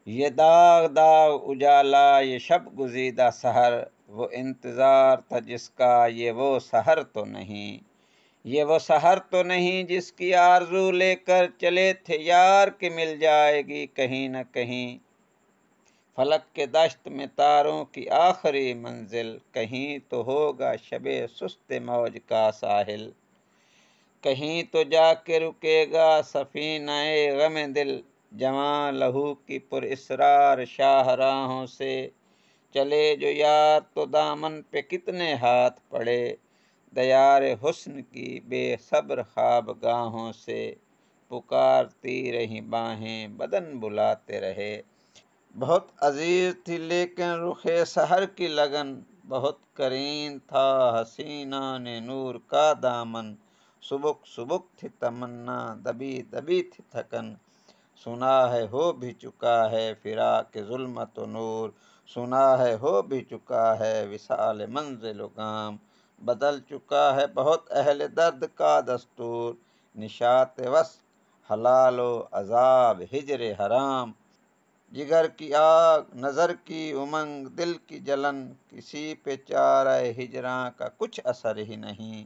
یہ داغ داغ اجالا یہ شب گزیدہ سحر، وہ انتظار تھا جس کا یہ وہ سحر تو نہیں، یہ وہ سحر تو نہیں جس کی آرزو لے کر چلے تھے یار کہ مل جائے گی کہیں نہ کہیں۔ فلک کے دشت میں تاروں کی آخری منزل، کہیں تو ہوگا شب سست موج کا ساحل، کہیں تو جا کے رکے گا سفینہ غم دل، جواں لہو کی پر اسرار شاہراہوں سے چلے جو یار تو دامن پہ کتنے ہاتھ پڑے، دیار حسن کی بے صبر خواب گاہوں سے پکارتی رہی باہیں بدن بلاتے رہے۔ بہت عزیز تھی لیکن رخِ سحر کی لگن، بہت قرین تھا حسینہ نے نور کا دامن، سبک سبک تھی تمنا دبی دبی تھی تھکن، سنا ہے ہو بھی چکا ہے فراق ظلمت و نور، سنا ہے ہو بھی چکا ہے وصال منزل و گام، بدل چکا ہے بہت اہل درد کا دستور، نشاط وصل حلال و عذاب ہجر حرام، جگر کی آگ نظر کی امنگ دل کی جلن، کسی پہ چارہ ہجراں کا کچھ اثر ہی نہیں،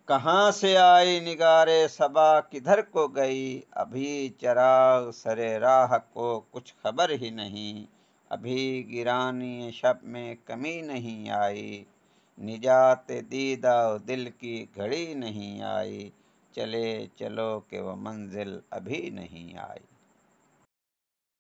کہاں سے آئی نگار صبا کدھر کو گئی، ابھی چراغ سرے راہ کو کچھ خبر ہی نہیں، ابھی گرانی شب میں کمی نہیں آئی، نجات دیدہ و دل کی گھڑی نہیں آئی، چلے چلو کہ وہ منزل ابھی نہیں آئی۔